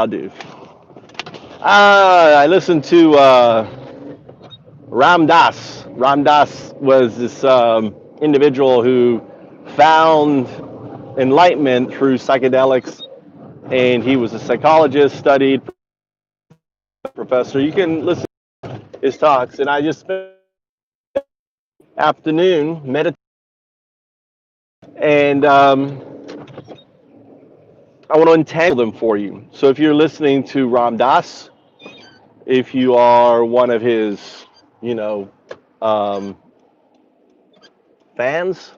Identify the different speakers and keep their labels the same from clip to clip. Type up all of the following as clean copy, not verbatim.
Speaker 1: UnDaoDu. I listened to Ram Dass. Ram Dass was this individual who found enlightenment through psychedelics, and he was a psychologist, studied professor. You can listen to his talks, and I just spent afternoon meditating, and I want to entangle them for you. So if you're listening to Ram Dass, if you are one of his, you know, um, fans,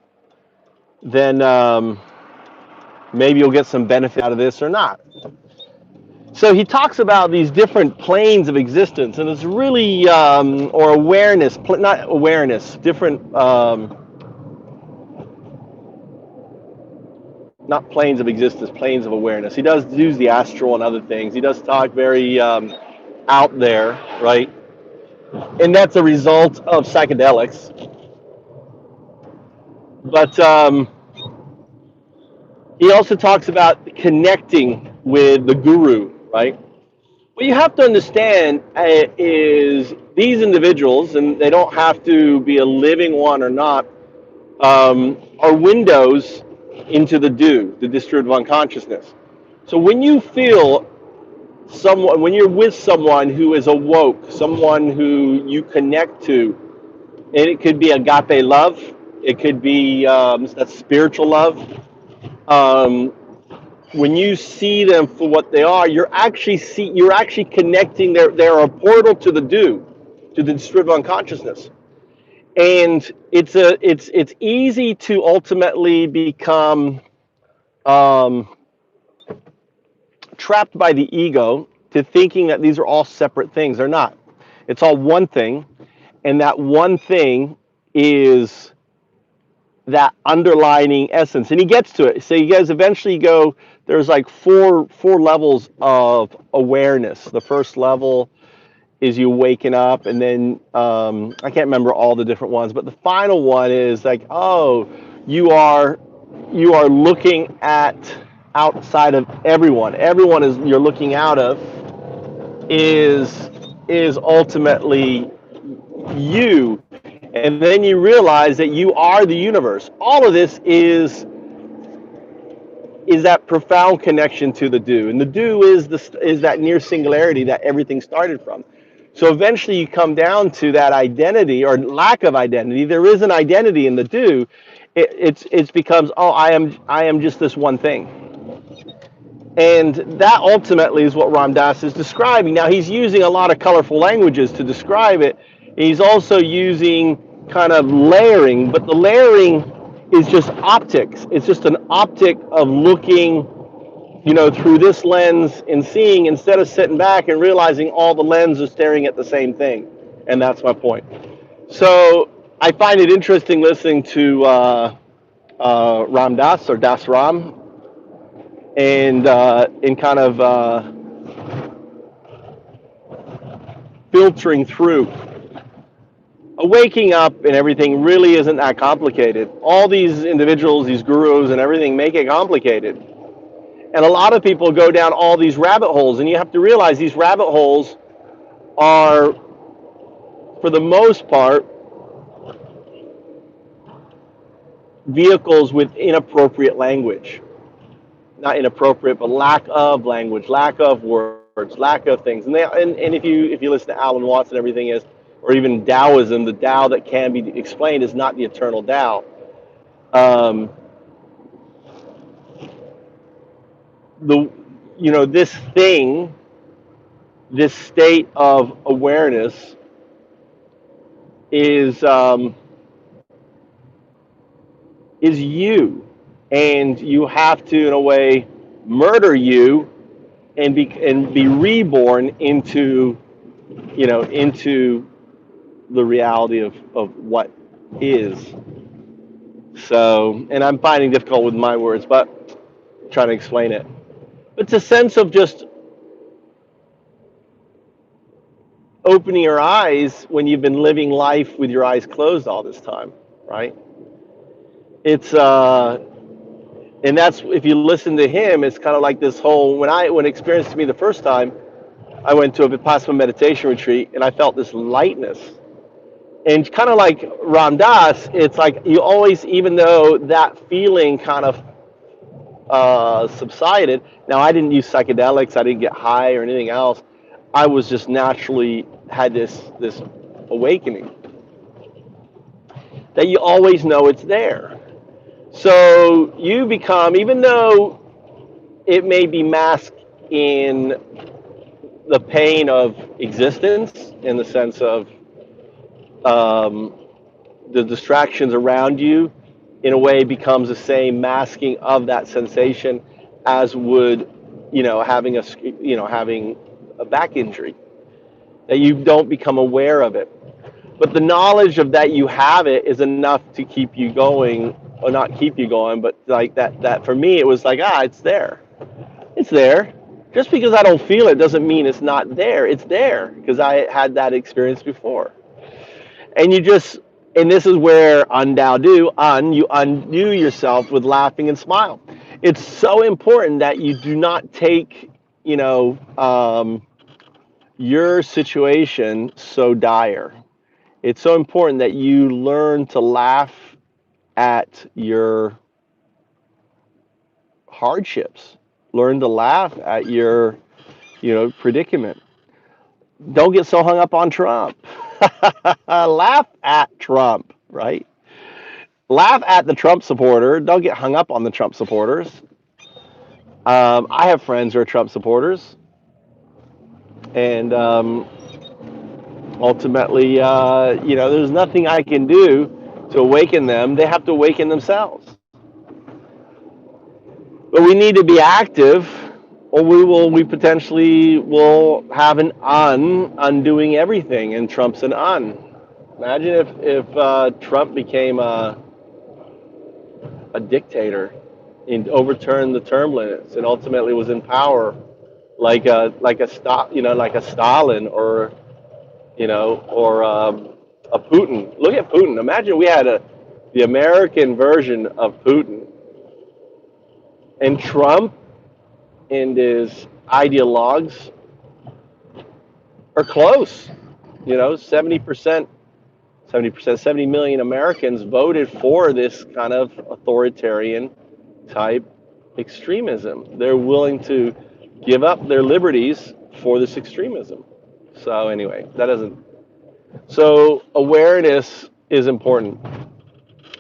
Speaker 1: then maybe you'll get some benefit out of this or not. So he talks about these different planes of existence, and it's really, or awareness, not awareness, different, not planes of existence, planes of awareness. He does use the astral and other things. He does talk very out there, right? And that's a result of psychedelics. But he also talks about connecting with the guru, right? What you have to understand is these individuals, and they don't have to be a living one or not, are windows into the do, the distributive unconsciousness. So when you feel someone, when you're with someone who is awoke, someone who you connect to, and it could be agape love, it could be that spiritual love. Um, when you see them for what they are, you're actually connecting. They're a portal to the do, to the distributive unconsciousness, and it's easy to ultimately become um, trapped by the ego to thinking that these are all separate things. They're not. It's all one thing, and that one thing is that underlining essence. And he gets to it. So you guys eventually go. There's like four levels of awareness. The first level is you waking up, and then I can't remember all the different ones, but the final one is like, oh, you are you are looking at outside of everyone. Everyone is you're looking out of is ultimately you, and then you realize that you are the universe. All of this is that profound connection to the do, and the do is that near singularity that everything started from. So eventually you come down to that identity or lack of identity. There is an identity in the do. It's becomes, oh, I am just this one thing. And that ultimately is what Ram Dass is describing. Now, he's using a lot of colorful languages to describe it. He's also using kind of layering, but the layering is just optics. It's just an optic of looking, through this lens and seeing instead of sitting back and realizing all the lenses are staring at the same thing. And that's my point. So I find it interesting listening to Ram Dass or Das Ram, and in kind of filtering through. Waking up and everything really isn't that complicated. All these individuals, these gurus and everything make it complicated. And a lot of people go down all these rabbit holes, and you have to realize these rabbit holes are, for the most part, vehicles with inappropriate language. Not inappropriate, but lack of language, lack of words, lack of things. And if you listen to Alan Watts and everything is, or even Taoism, the Tao that can be explained is not the eternal Tao. This thing, this state of awareness is you, and you have to, in a way, murder you and be reborn into the reality of what is. So, and I'm finding difficult with my words, but I'm trying to explain it. It's a sense of just opening your eyes when you've been living life with your eyes closed all this time, right? It's And that's, if you listen to him, it's kind of like this whole, when it experienced me the first time, I went to a Vipassana meditation retreat and I felt this lightness. And kind of like Ram Dass, it's like you always, even though that feeling kind of subsided. Now, I didn't use psychedelics. I didn't get high or anything else. I was just naturally had this awakening that you always know it's there. So you become, even though it may be masked in the pain of existence, in the sense of um, the distractions around you, in a way becomes the same masking of that sensation as would, having having a back injury, that you don't become aware of it. But the knowledge of that you have it is enough to keep you going, or not keep you going, but like that for me, it was like, it's there. It's there. Just because I don't feel it doesn't mean it's not there. It's there because I had that experience before. And you just, and this is where UnDaoDu, you undo yourself with laughing and smile. It's so important that you do not take, your situation so dire. It's so important that you learn to laugh at your hardships. Learn to laugh at your, predicament. Don't get so hung up on Trump. Laugh at Trump, right? Laugh at the Trump supporter. Don't get hung up on the Trump supporters. I have friends who are Trump supporters, and ultimately, there's nothing I can do to awaken them. They have to awaken themselves. But we need to be active, or we potentially will have an undoing everything, and Trump's an un. Imagine if Trump became a dictator and overturned the term limits and ultimately was in power like a Stalin, or a Putin. Look at Putin. Imagine we had the American version of Putin, and Trump and his ideologues are close. 70%, 70 million Americans voted for this kind of authoritarian type extremism. They're willing to give up their liberties for this extremism. So anyway, that doesn't. So awareness is important,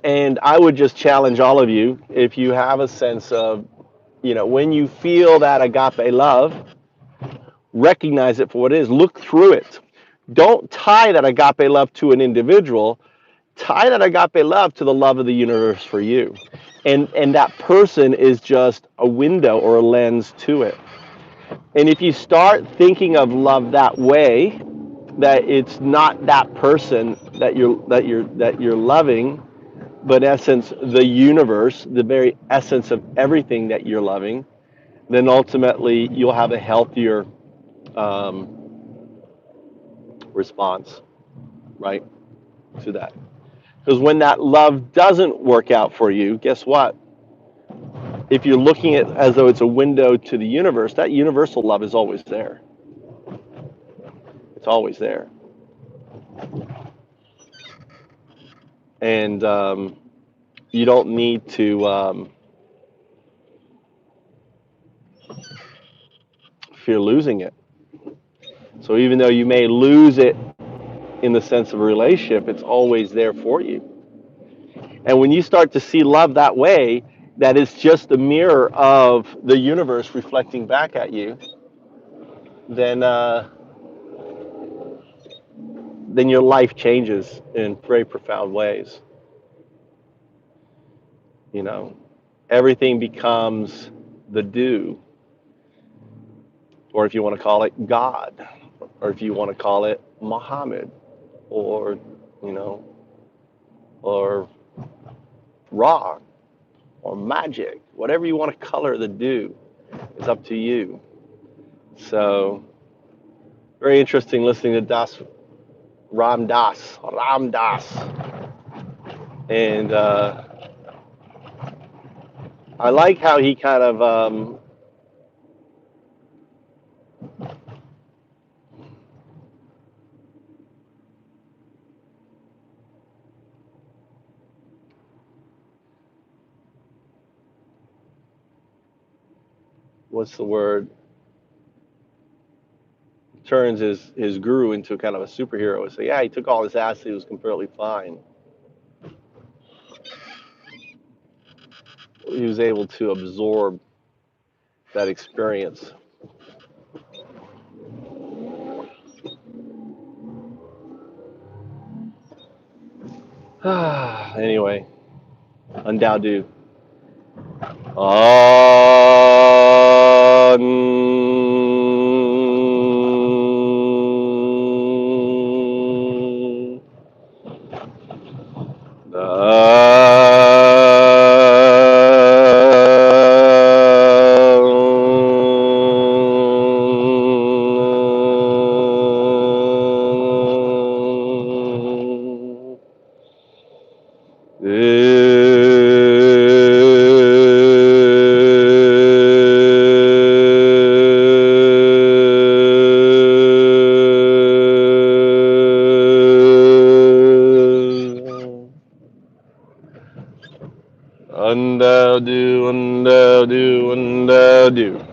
Speaker 1: and I would just challenge all of you, if you have a sense of, when you feel that agape love, recognize it for what it is. Look through it. Don't tie that agape love to an individual. Tie that agape love to the love of the universe for you. And that person is just a window or a lens to it. And if you start thinking of love that way, that it's not that person that you're loving, but in essence the universe, the very essence of everything that you're loving, then ultimately you'll have a healthier um, response, right, to that. Because when that love doesn't work out for you, guess what? If you're looking at it as though it's a window to the universe, that universal love is always there. It's always there. And you don't need to fear losing it. So even though you may lose it in the sense of a relationship, it's always there for you. And when you start to see love that way, that it's just a mirror of the universe reflecting back at you, then your life changes in very profound ways. Everything becomes the do, or if you want to call it God, or if you want to call it Muhammad, or or Ra, or magic, whatever you want to color the do, is up to you. So very interesting listening to Ram Dass, and I like how he kind of what's the word, turns his guru into kind of a superhero. So yeah, he took all this acid, he was completely fine. He was able to absorb that experience. Anyway, UnDaoDu. On. UnDaoDu, UnDaoDu, UnDaoDu.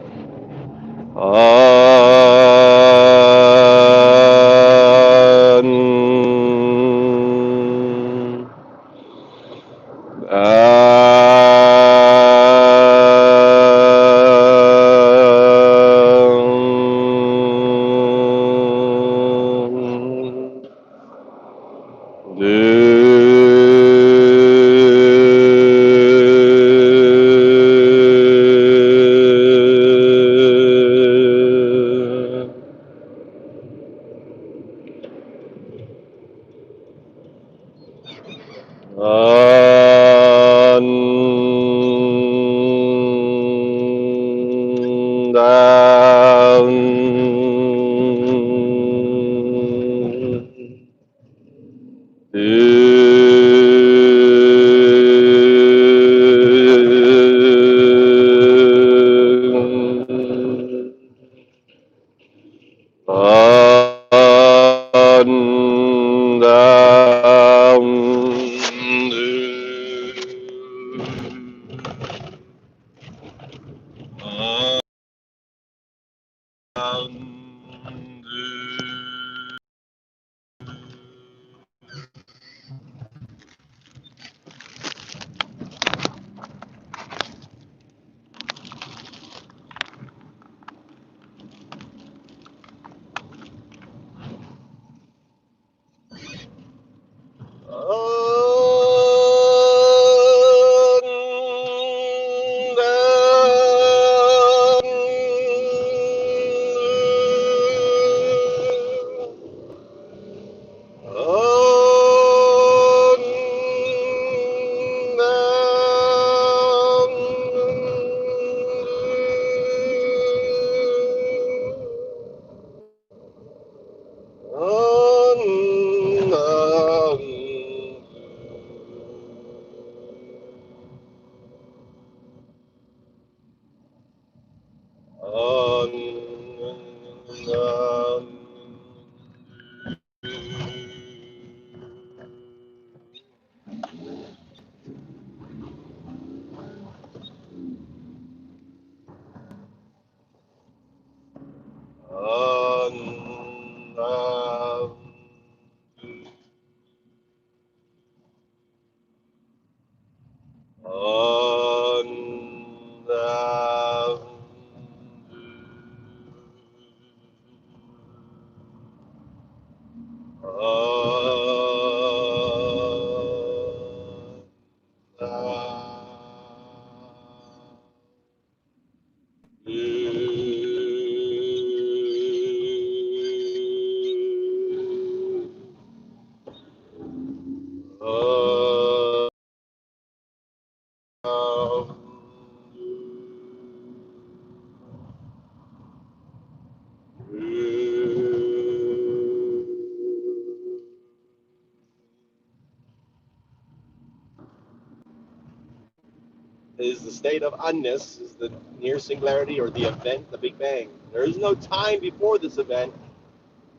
Speaker 1: is the state of unness, is the near singularity or the event, the Big Bang. There is no time before this event,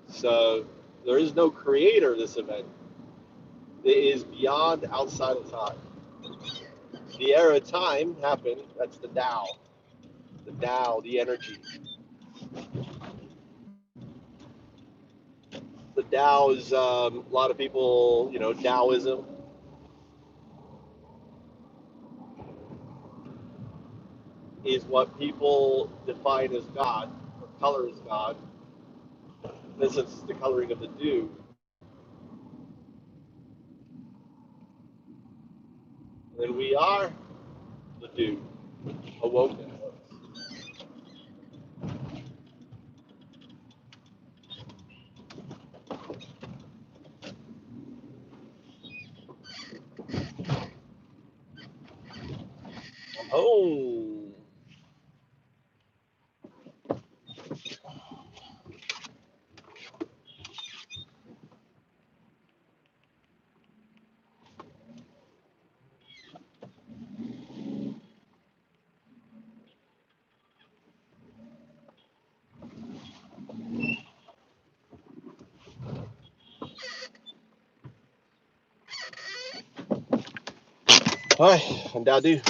Speaker 1: so there is no creator of this event. It is beyond outside of time. The era of time happened, that's the Tao. The Tao, the energy. The Tao is, a lot of people, Taoism is what people define as God, or color as God. This is the coloring of the dew. And we are the dew, awoken. I'm home. Hi, UnDaoDu.